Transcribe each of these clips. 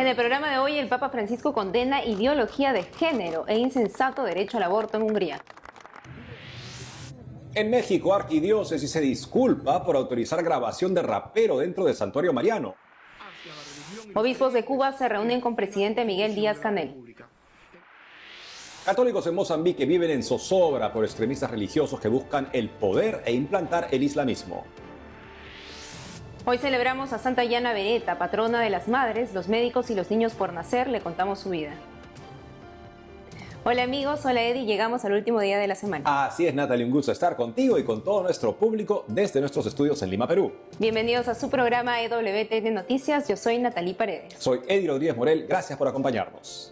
En el programa de hoy, el Papa Francisco condena ideología de género e insensato derecho al aborto en Hungría. En México, arquidiócesis se disculpa por autorizar grabación de rapero dentro del santuario mariano. Obispos de Cuba se reúnen con presidente Miguel Díaz-Canel. Católicos en Mozambique viven en zozobra por extremistas religiosos que buscan el poder e implantar el islamismo. Hoy celebramos a Santa Yana Beretta, patrona de las madres, los médicos y los niños por nacer. Le contamos su vida. Hola amigos, hola Eddie, llegamos al último día de la semana. Así es, Natalie, un gusto estar contigo y con todo nuestro público desde nuestros estudios en Lima, Perú. Bienvenidos a su programa EWTN Noticias, yo soy Natalie Paredes. Soy Eddie Rodríguez Morel, gracias por acompañarnos.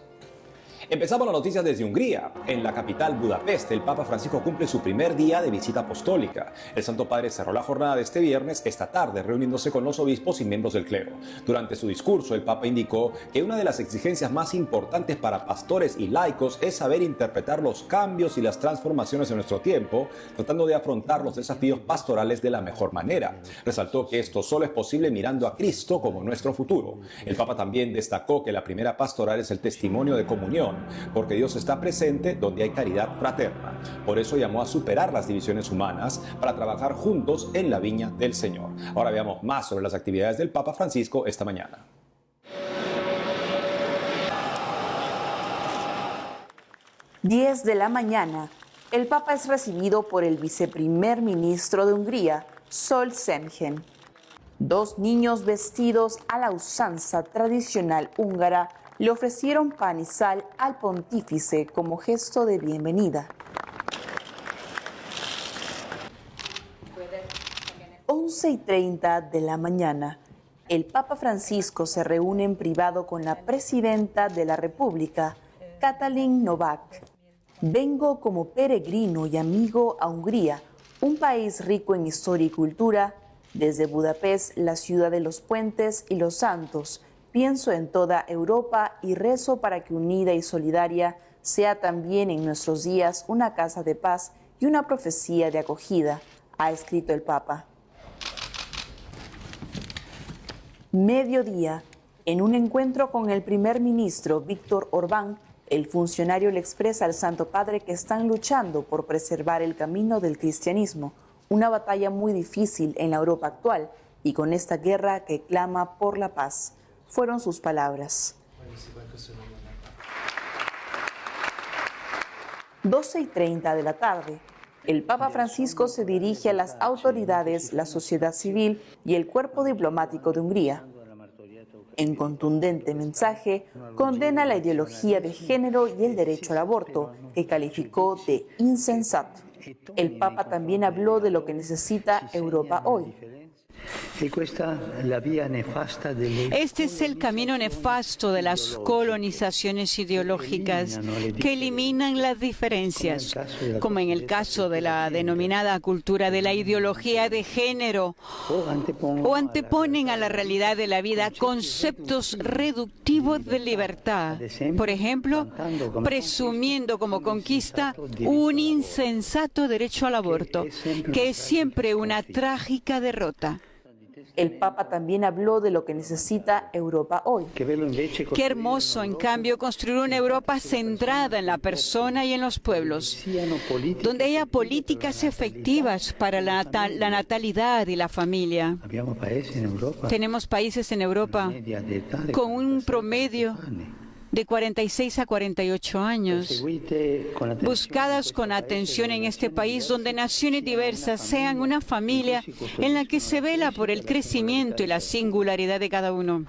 Empezamos las noticias desde Hungría. En la capital Budapest, el Papa Francisco cumple su primer día de visita apostólica. El Santo Padre cerró la jornada de este viernes, esta tarde, reuniéndose con los obispos y miembros del clero. Durante su discurso, el Papa indicó que una de las exigencias más importantes para pastores y laicos es saber interpretar los cambios y las transformaciones de nuestro tiempo, tratando de afrontar los desafíos pastorales de la mejor manera. Resaltó que esto solo es posible mirando a Cristo como nuestro futuro. El Papa también destacó que la primera pastoral es el testimonio de comunión, porque Dios está presente donde hay caridad fraterna. Por eso llamó a superar las divisiones humanas para trabajar juntos en la viña del Señor. Ahora veamos más sobre las actividades del Papa Francisco esta mañana. Diez de la mañana, el Papa es recibido por el viceprimer ministro de Hungría, Sol Semgen. Dos niños vestidos a la usanza tradicional húngara le ofrecieron pan y sal al pontífice como gesto de bienvenida. 11:30 de la mañana, el Papa Francisco se reúne en privado con la presidenta de la República, Katalin Novák. Vengo como peregrino y amigo a Hungría, un país rico en historia y cultura. Desde Budapest, la ciudad de los puentes y los santos, pienso en toda Europa y rezo para que unida y solidaria sea también en nuestros días una casa de paz y una profecía de acogida, ha escrito el Papa. Mediodía, en un encuentro con el primer ministro Víctor Orbán, el funcionario le expresa al Santo Padre que están luchando por preservar el camino del cristianismo, una batalla muy difícil en la Europa actual y con esta guerra que clama por la paz. Fueron sus palabras. 12:30 de la tarde, el Papa Francisco se dirige a las autoridades, la sociedad civil y el cuerpo diplomático de Hungría. En contundente mensaje, condena la ideología de género y el derecho al aborto, que calificó de insensato. El Papa también habló de lo que necesita Europa hoy. Este es el camino nefasto de las colonizaciones ideológicas que eliminan las diferencias, como en el caso de la denominada cultura de la ideología de género, o anteponen a la realidad de la vida conceptos reductivos de libertad, por ejemplo, presumiendo como conquista un insensato derecho al aborto, que es siempre una trágica derrota. El Papa también habló de lo que necesita Europa hoy. Qué hermoso, en cambio, construir una Europa centrada en la persona y en los pueblos, donde haya políticas efectivas para la natalidad y la familia. Tenemos países en Europa con un promedio de 46 a 48 años, buscadas con atención en este país donde naciones diversas sean una familia en la que se vela por el crecimiento y la singularidad de cada uno.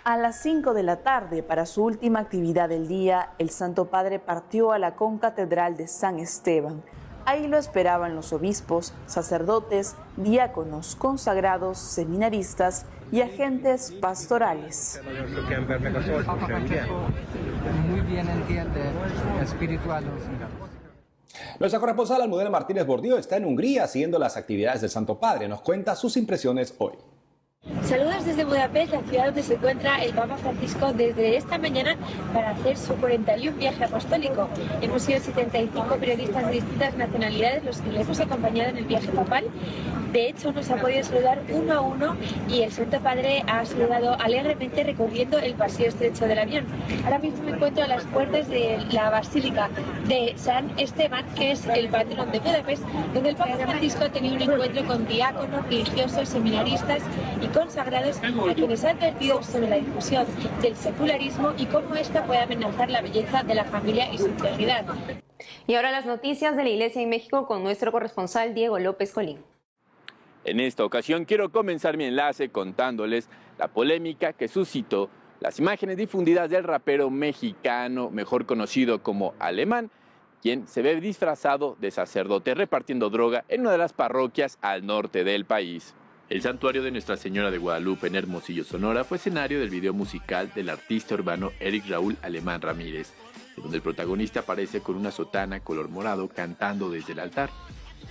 A las 5 de la tarde, para su última actividad del día, el Santo Padre partió a la concatedral de San Esteban. Ahí lo esperaban los obispos, sacerdotes, diáconos, consagrados, seminaristas y agentes pastorales. Muy bien entiende espiritual. Nuestra corresponsal Almudena Martínez Bordío está en Hungría siguiendo las actividades del Santo Padre. Nos cuenta sus impresiones hoy. Saludos desde Budapest, la ciudad donde se encuentra el Papa Francisco desde esta mañana para hacer su 41 viaje apostólico. Hemos sido 75 periodistas de distintas nacionalidades los que le hemos acompañado en el viaje papal. De hecho, nos ha podido saludar uno a uno y el Santo Padre ha saludado alegremente recorriendo el pasillo estrecho del avión. Ahora mismo me encuentro a las puertas de la Basílica de San Esteban, que es el patrón de Budapest, donde el Papa Francisco ha tenido un encuentro con diáconos, religiosos, seminaristas y consagrados a quienes ha advertido sobre la difusión del secularismo y cómo esta puede amenazar la belleza de la familia y su integridad. Y ahora las noticias de la Iglesia en México con nuestro corresponsal Diego López Colín. En esta ocasión quiero comenzar mi enlace contándoles la polémica que suscitó las imágenes difundidas del rapero mexicano, mejor conocido como Alemán, quien se ve disfrazado de sacerdote repartiendo droga en una de las parroquias al norte del país. El santuario de Nuestra Señora de Guadalupe en Hermosillo, Sonora, fue escenario del video musical del artista urbano Eric Raúl Alemán Ramírez, donde el protagonista aparece con una sotana color morado cantando desde el altar.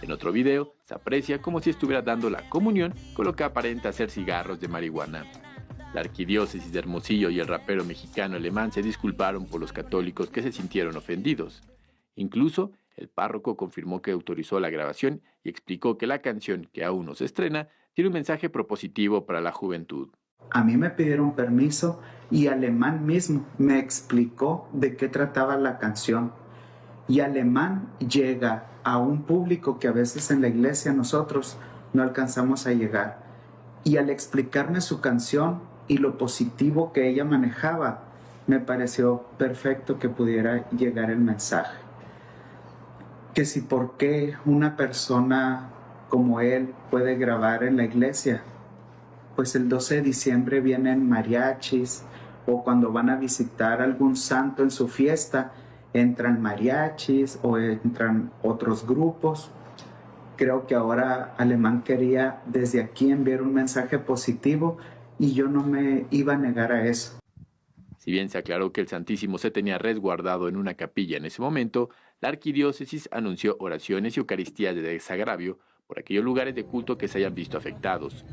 En otro video se aprecia como si estuviera dando la comunión con lo que aparenta ser cigarros de marihuana. La arquidiócesis de Hermosillo y el rapero mexicano Alemán se disculparon por los católicos que se sintieron ofendidos. Incluso el párroco confirmó que autorizó la grabación y explicó que la canción, que aún no se estrena, tiene un mensaje propositivo para la juventud. A mí me pidieron permiso y Alemán mismo me explicó de qué trataba la canción. Y Alemán llega a un público que a veces en la iglesia nosotros no alcanzamos a llegar. Y al explicarme su canción y lo positivo que ella manejaba, me pareció perfecto que pudiera llegar el mensaje. Que si por qué una persona como él puede grabar en la iglesia, pues el 12 de diciembre vienen mariachis, o cuando van a visitar algún santo en su fiesta, entran mariachis o entran otros grupos. Creo que ahora Alemán quería desde aquí enviar un mensaje positivo y yo no me iba a negar a eso. Si bien se aclaró que el Santísimo se tenía resguardado en una capilla en ese momento, la arquidiócesis anunció oraciones y eucaristías de desagravio por aquellos lugares de culto que se hayan visto afectados.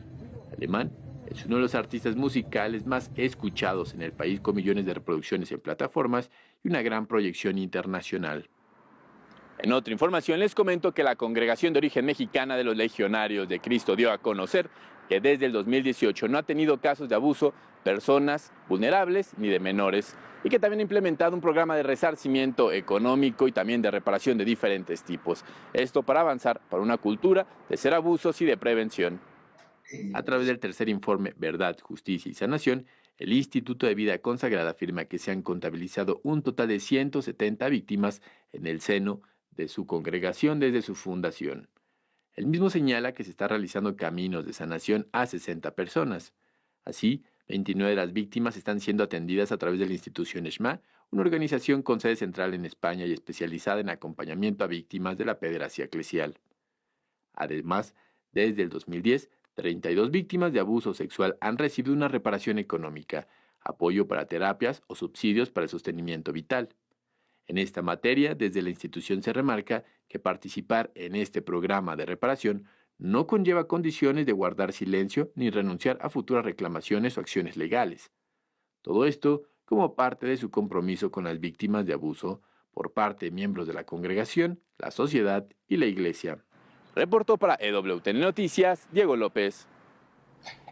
Alemán es uno de los artistas musicales más escuchados en el país, con millones de reproducciones en plataformas y una gran proyección internacional. En otra información les comento que la Congregación de Origen Mexicana de los Legionarios de Cristo dio a conocer que desde el 2018 no ha tenido casos de abuso personas vulnerables ni de menores, y que también ha implementado un programa de resarcimiento económico y también de reparación de diferentes tipos. Esto para avanzar para una cultura de cero abusos y de prevención. A través del tercer informe Verdad, Justicia y Sanación, el Instituto de Vida Consagrada afirma que se han contabilizado un total de 170 víctimas en el seno de su congregación desde su fundación. El mismo señala que se está realizando caminos de sanación a 60 personas. Así, 29 de las víctimas están siendo atendidas a través de la institución ESHMA, una organización con sede central en España y especializada en acompañamiento a víctimas de la pederastia eclesial. Además, desde el 2010, 32 víctimas de abuso sexual han recibido una reparación económica, apoyo para terapias o subsidios para el sostenimiento vital. En esta materia, desde la institución se remarca que participar en este programa de reparación no conlleva condiciones de guardar silencio ni renunciar a futuras reclamaciones o acciones legales. Todo esto como parte de su compromiso con las víctimas de abuso por parte de miembros de la congregación, la sociedad y la Iglesia. Reportó para EWTN Noticias, Diego López.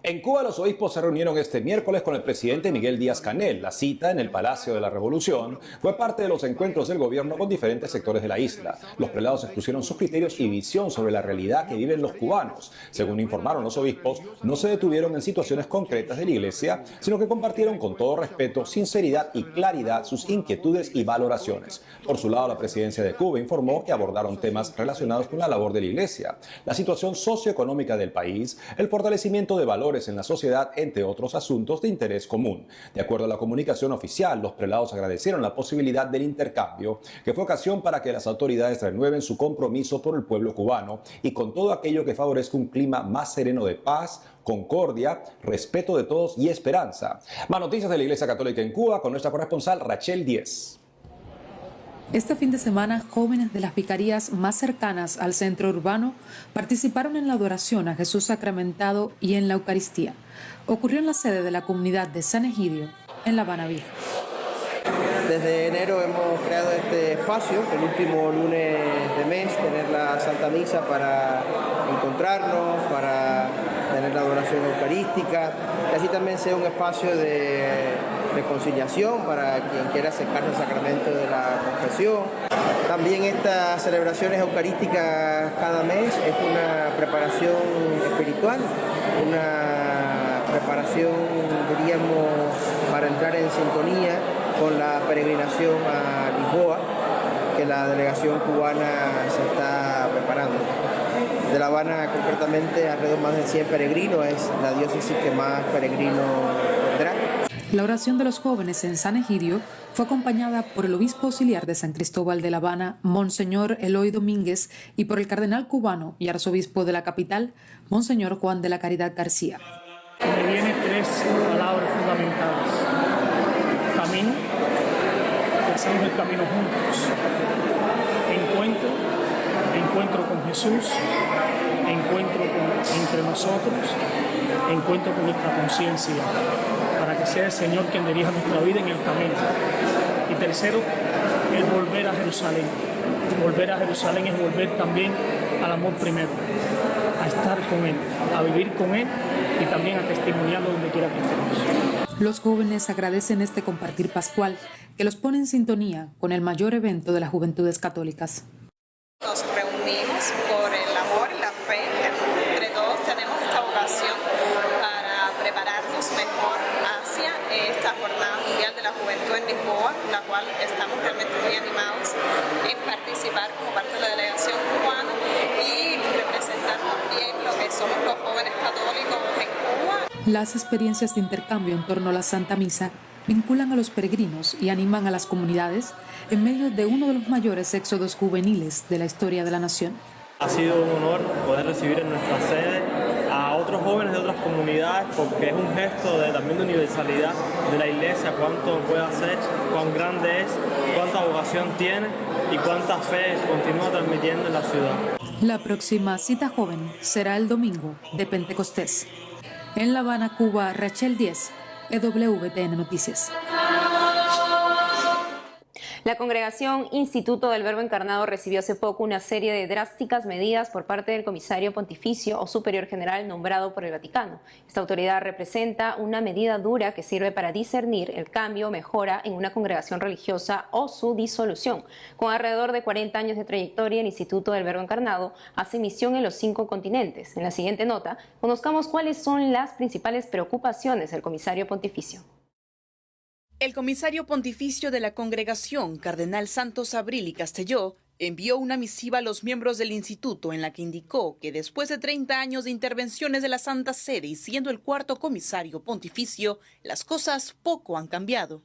En Cuba, los obispos se reunieron este miércoles con el presidente Miguel Díaz-Canel. La cita en el Palacio de la Revolución fue parte de los encuentros del gobierno con diferentes sectores de la isla. Los prelados expusieron sus criterios y visión sobre la realidad que viven los cubanos. Según informaron los obispos, no se detuvieron en situaciones concretas de la iglesia, sino que compartieron con todo respeto, sinceridad y claridad sus inquietudes y valoraciones. Por su lado, la presidencia de Cuba informó que abordaron temas relacionados con la labor de la iglesia, la situación socioeconómica del país, el fortalecimiento de valores en la sociedad, entre otros asuntos de interés común. De acuerdo a la comunicación oficial, los prelados agradecieron la posibilidad del intercambio, que fue ocasión para que las autoridades renueven su compromiso por el pueblo cubano y con todo aquello que favorezca un clima más sereno de paz, concordia, respeto de todos y esperanza. Más noticias de la Iglesia Católica en Cuba con nuestra corresponsal Rachel Díez. Este fin de semana, jóvenes de las vicarías más cercanas al centro urbano participaron en la adoración a Jesús sacramentado y en la Eucaristía. Ocurrió en la sede de la comunidad de San Egidio, en La Habana Vieja. Desde enero hemos creado este espacio, el último lunes de mes, tener la Santa Misa para encontrarnos, para tener la adoración eucarística, y así también sea un espacio de reconciliación para quien quiera acercarse al sacramento de la confesión. También estas celebraciones eucarísticas cada mes es una preparación espiritual, una preparación, diríamos, para entrar en sintonía con la peregrinación a Lisboa, que la delegación cubana se está preparando. De La Habana, concretamente, alrededor más de 100 peregrinos, es la diócesis que más peregrinos tendrá. La oración de los jóvenes en San Egidio fue acompañada por el obispo auxiliar de San Cristóbal de La Habana, Monseñor Eloy Domínguez, y por el cardenal cubano y arzobispo de la capital, Monseñor Juan de la Caridad García. Me vienen tres palabras fundamentales: camino, que hacemos el camino juntos; encuentro con Jesús; encuentro entre nosotros; encuentro con nuestra conciencia, para que sea el Señor quien dirija nuestra vida en el camino. Y tercero, el volver a Jerusalén. Volver a Jerusalén es volver también al amor primero, a estar con Él, a vivir con Él y también a testimoniarlo donde quiera que estemos. Los jóvenes agradecen este compartir pascual que los pone en sintonía con el mayor evento de las juventudes católicas. Nos reunimos por el amor y la fe. Entre todos tenemos esta vocación para prepararnos mejor hacia esta Jornada Mundial de la Juventud en Lisboa, la cual estamos realmente muy animados en participar como parte de la delegación cubana y representar también lo que somos los jóvenes católicos en Cuba. Las experiencias de intercambio en torno a la Santa Misa vinculan a los peregrinos y animan a las comunidades en medio de uno de los mayores éxodos juveniles de la historia de la nación. Ha sido un honor poder recibir en nuestra sede a otros jóvenes de otras comunidades, porque es un gesto también de universalidad de la Iglesia, cuánto puede hacer, cuán grande es, cuánta vocación tiene y cuánta fe continúa transmitiendo en la ciudad. La próxima cita joven será el domingo de Pentecostés. En La Habana, Cuba, Rachel Díez, EWTN Noticias. La congregación Instituto del Verbo Encarnado recibió hace poco una serie de drásticas medidas por parte del comisario pontificio o superior general nombrado por el Vaticano. Esta autoridad representa una medida dura que sirve para discernir el cambio o mejora en una congregación religiosa o su disolución. Con alrededor de 40 años de trayectoria, el Instituto del Verbo Encarnado hace misión en los 5 continentes. En la siguiente nota, conozcamos cuáles son las principales preocupaciones del comisario pontificio. El comisario pontificio de la congregación, cardenal Santos Abril y Castelló, envió una misiva a los miembros del instituto en la que indicó que después de 30 años de intervenciones de la Santa Sede y siendo el cuarto comisario pontificio, las cosas poco han cambiado.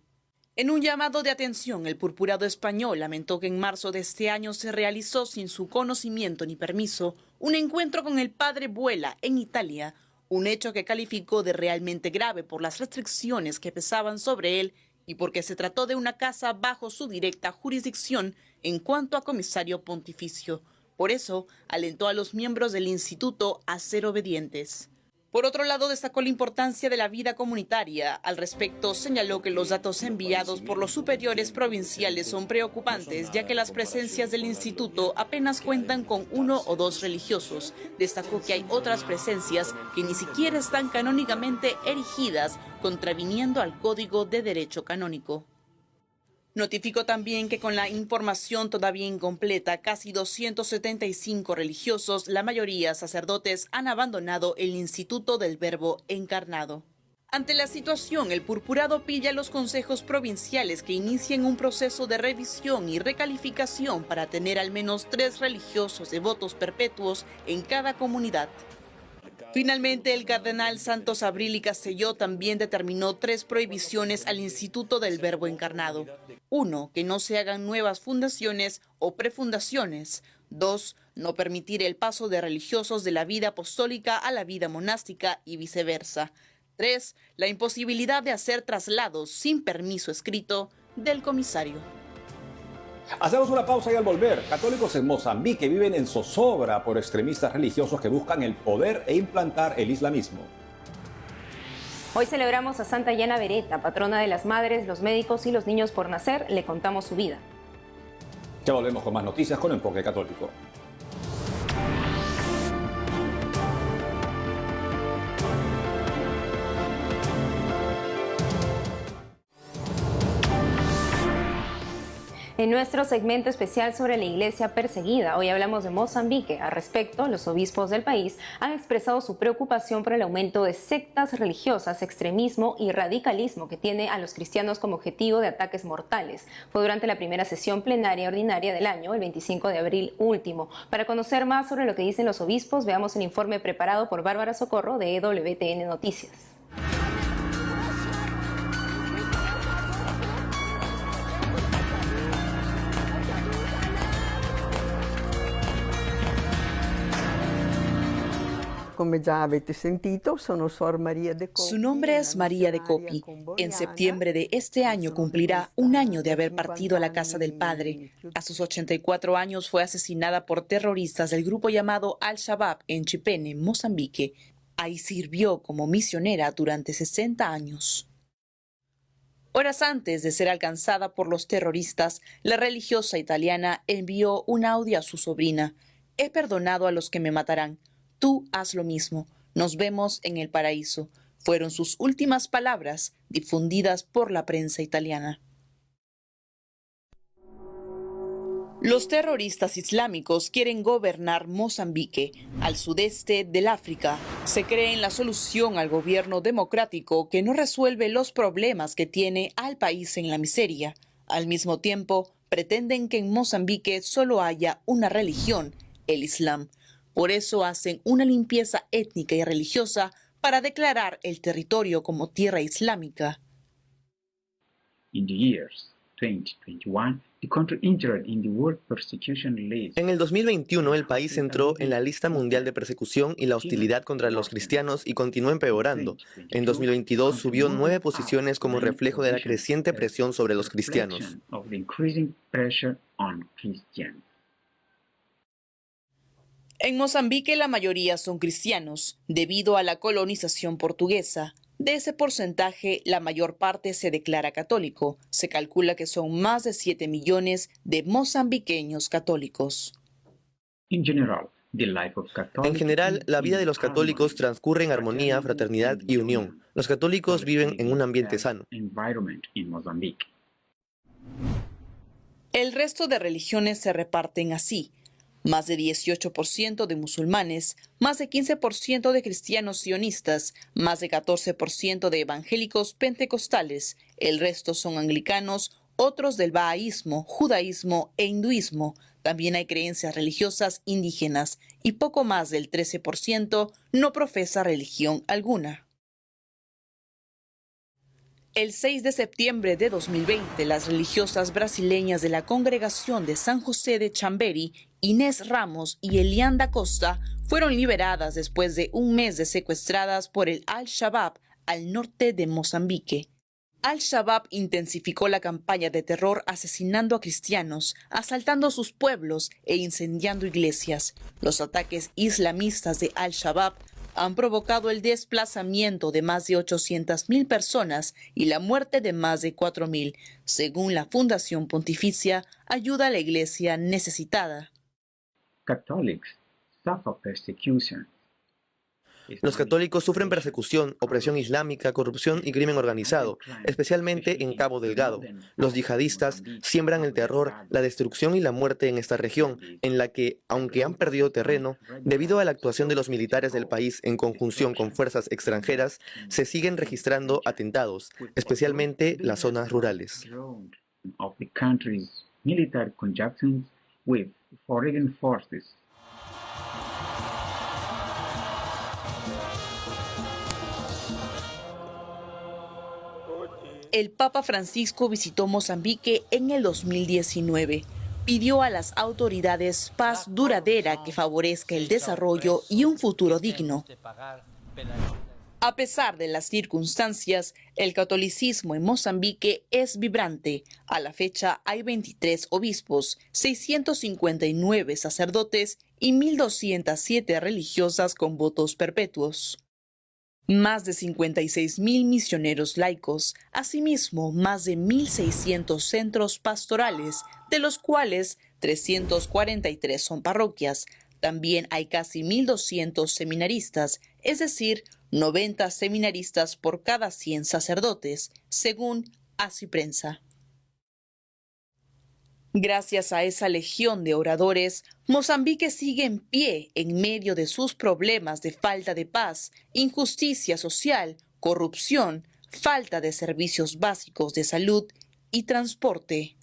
En un llamado de atención, el purpurado español lamentó que en marzo de este año se realizó sin su conocimiento ni permiso un encuentro con el padre Buela en Italia, un hecho que calificó de realmente grave por las restricciones que pesaban sobre él y porque se trató de una casa bajo su directa jurisdicción en cuanto a comisario pontificio. Por eso, alentó a los miembros del instituto a ser obedientes. Por otro lado, destacó la importancia de la vida comunitaria. Al respecto, señaló que los datos enviados por los superiores provinciales son preocupantes, ya que las presencias del instituto apenas cuentan con 1 o 2 religiosos. Destacó que hay otras presencias que ni siquiera están canónicamente erigidas, contraviniendo al Código de Derecho Canónico. Notificó también que con la información todavía incompleta, casi 275 religiosos, la mayoría sacerdotes, han abandonado el Instituto del Verbo Encarnado. Ante la situación, el purpurado pide a los consejos provinciales que inicien un proceso de revisión y recalificación para tener al menos 3 religiosos devotos perpetuos en cada comunidad. Finalmente, el cardenal Santos Abril y Castelló también determinó 3 prohibiciones al Instituto del Verbo Encarnado. 1, que no se hagan nuevas fundaciones o prefundaciones. 2, no permitir el paso de religiosos de la vida apostólica a la vida monástica y viceversa. 3, la imposibilidad de hacer traslados sin permiso escrito del comisario. Hacemos una pausa y al volver, católicos en Mozambique viven en zozobra por extremistas religiosos que buscan el poder e implantar el islamismo. Hoy celebramos a Santa Yana Beretta, patrona de las madres, los médicos y los niños por nacer. Le contamos su vida. Ya volvemos con más noticias con Enfoque Católico. En nuestro segmento especial sobre la iglesia perseguida, hoy hablamos de Mozambique. Al respecto, los obispos del país han expresado su preocupación por el aumento de sectas religiosas, extremismo y radicalismo que tiene a los cristianos como objetivo de ataques mortales. Fue durante la primera sesión plenaria ordinaria del año, el 25 de abril último. Para conocer más sobre lo que dicen los obispos, veamos el informe preparado por Bárbara Socorro de EWTN Noticias. Su nombre es María de Copi. En septiembre de este año cumplirá un año de haber partido a la casa del padre. A sus 84 años fue asesinada por terroristas del grupo llamado Al-Shabaab en Chipene, Mozambique. Ahí sirvió como misionera durante 60 años. Horas antes de ser alcanzada por los terroristas, la religiosa italiana envió un audio a su sobrina. He perdonado a los que me matarán. Tú haz lo mismo. Nos vemos en el paraíso. Fueron sus últimas palabras difundidas por la prensa italiana. Los terroristas islámicos quieren gobernar Mozambique, al sudeste del África. Se cree en la solución al gobierno democrático que no resuelve los problemas que tiene al país en la miseria. Al mismo tiempo, pretenden que en Mozambique solo haya una religión, el Islam. Por eso hacen una limpieza étnica y religiosa para declarar el territorio como tierra islámica. En el 2021, el país entró en la lista mundial de persecución y la hostilidad contra los cristianos y continuó empeorando. En 2022 subió 9 posiciones como reflejo de la creciente presión sobre los cristianos. En Mozambique la mayoría son cristianos, debido a la colonización portuguesa. De ese porcentaje, la mayor parte se declara católico. Se calcula que son más de 7 millones de mozambiqueños católicos. En general, la vida de los católicos transcurre en armonía, fraternidad y unión. Los católicos viven en un ambiente sano. El resto de religiones se reparten así. Más de 18% de musulmanes, más de 15% de cristianos sionistas, más de 14% de evangélicos pentecostales, el resto son anglicanos, otros del bahaísmo, judaísmo e hinduismo. También hay creencias religiosas indígenas y poco más del 13% no profesa religión alguna. El 6 de septiembre de 2020, las religiosas brasileñas de la Congregación de San José de Chambéry, Inés Ramos y Elianda Costa, fueron liberadas después de un mes de secuestradas por el Al-Shabaab al norte de Mozambique. Al-Shabaab intensificó la campaña de terror asesinando a cristianos, asaltando sus pueblos e incendiando iglesias. Los ataques islamistas de Al-Shabaab han provocado el desplazamiento de más de 800.000 personas y la muerte de más de 4.000, según la Fundación Pontificia Ayuda a la Iglesia Necesitada. Los católicos sufren persecución, opresión islámica, corrupción y crimen organizado, especialmente en Cabo Delgado. Los yihadistas siembran el terror, la destrucción y la muerte en esta región, en la que, aunque han perdido terreno, debido a la actuación de los militares del país en conjunción con fuerzas extranjeras, se siguen registrando atentados, especialmente las zonas rurales. El Papa Francisco visitó Mozambique en el 2019. Pidió a las autoridades paz duradera que favorezca el desarrollo y un futuro digno. A pesar de las circunstancias, el catolicismo en Mozambique es vibrante. A la fecha hay 23 obispos, 659 sacerdotes y 1.207 religiosas con votos perpetuos. Más de 56.000 misioneros laicos, asimismo más de 1.600 centros pastorales, de los cuales 343 son parroquias. También hay casi 1.200 seminaristas, es decir, 90 seminaristas por cada 100 sacerdotes, según Asiprensa. Gracias a esa legión de oradores, Mozambique sigue en pie en medio de sus problemas de falta de paz, injusticia social, corrupción, falta de servicios básicos de salud y transporte.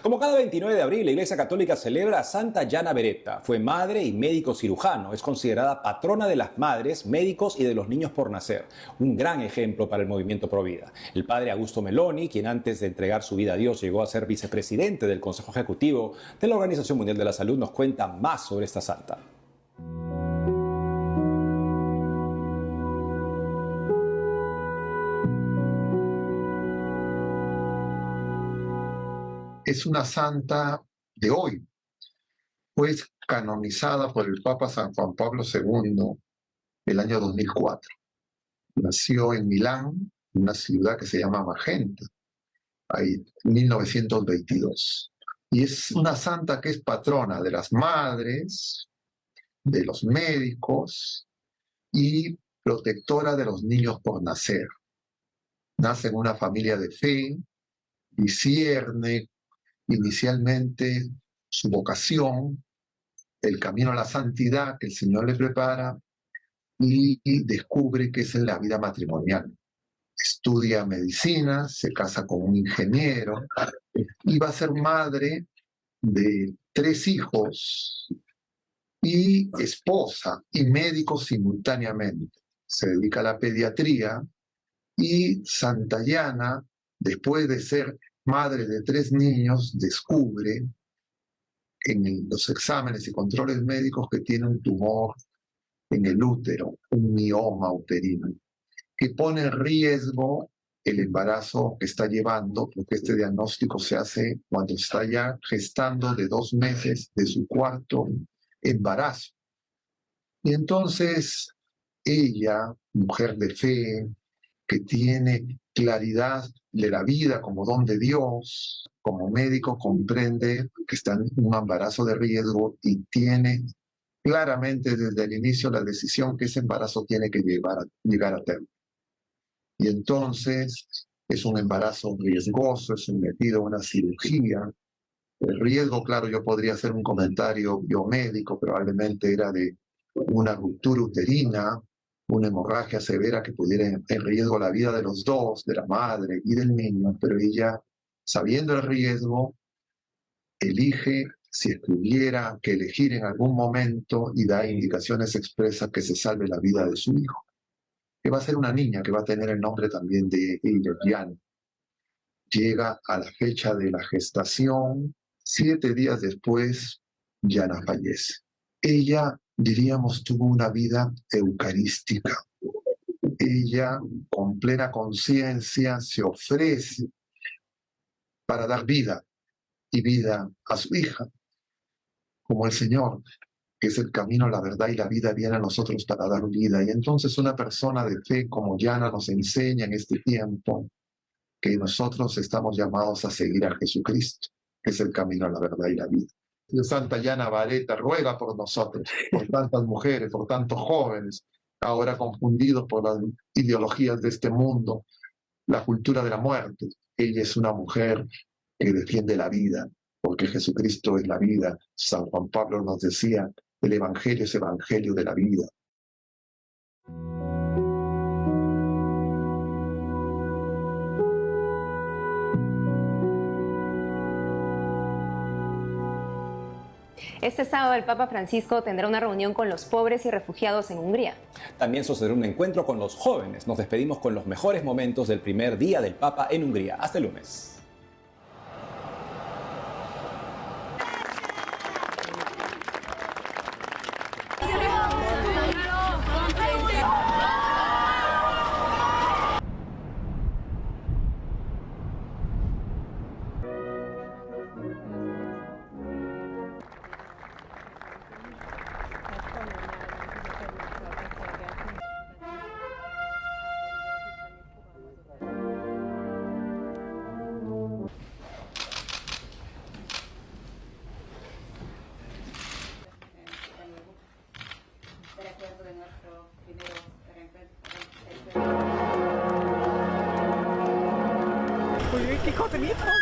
Como cada 29 de abril, la Iglesia Católica celebra a Santa Yana Beretta. Fue madre y médico cirujano. Es considerada patrona de las madres, médicos y de los niños por nacer. Un gran ejemplo para el movimiento Provida. El padre Augusto Meloni, quien antes de entregar su vida a Dios llegó a ser vicepresidente del Consejo Ejecutivo de la Organización Mundial de la Salud, nos cuenta más sobre esta santa. Es una santa de hoy. Fue canonizada por el Papa San Juan Pablo II el año 2004. Nació en Milán, una ciudad que se llama Magenta, en 1922. Y es una santa que es patrona de las madres, de los médicos y protectora de los niños por nacer. Nace en una familia de fe, discierne inicialmente su vocación, el camino a la santidad que el Señor le prepara y descubre que es en la vida matrimonial. Estudia medicina, se casa con un ingeniero y va a ser madre de 3 hijos y esposa y médico simultáneamente. Se dedica a la pediatría y Santa Yana, después de ser madre de 3 niños, descubre en los exámenes y controles médicos que tiene un tumor en el útero, un mioma uterino, que pone en riesgo el embarazo que está llevando, porque este diagnóstico se hace cuando está ya gestando de 2 meses de su 4º embarazo. Y entonces ella, mujer de fe, que tiene claridad de la vida como don de Dios, como médico comprende que está en un embarazo de riesgo y tiene claramente desde el inicio la decisión que ese embarazo tiene que llegar a término. Y entonces es un embarazo riesgoso, es sometido a una cirugía. El riesgo, claro, yo podría hacer un comentario biomédico, probablemente era de una ruptura uterina, una hemorragia severa que pudiera en riesgo la vida de los 2, de la madre y del niño, pero ella, sabiendo el riesgo, elige, si estuviera que elegir en algún momento, y da indicaciones expresas que se salve la vida de su hijo, que va a ser una niña, que va a tener el nombre también de ella, Yana. Llega a la fecha de la gestación, 7 días después, Yana fallece. Ella, diríamos, tuvo una vida eucarística. Ella, con plena conciencia, se ofrece para dar vida y vida a su hija, como el Señor, que es el camino, la verdad y la vida, viene a nosotros para dar vida. Y entonces una persona de fe como Yana nos enseña en este tiempo que nosotros estamos llamados a seguir a Jesucristo, que es el camino, la verdad y la vida. Santa Yana Beretta ruega por nosotros, por tantas mujeres, por tantos jóvenes, ahora confundidos por las ideologías de este mundo, la cultura de la muerte. Ella es una mujer que defiende la vida, porque Jesucristo es la vida. San Juan Pablo nos decía, el Evangelio es Evangelio de la vida. Este sábado el Papa Francisco tendrá una reunión con los pobres y refugiados en Hungría. También sucederá un encuentro con los jóvenes. Nos despedimos con los mejores momentos del primer día del Papa en Hungría. Hasta el lunes. ¡Viva! Ik had er niet van.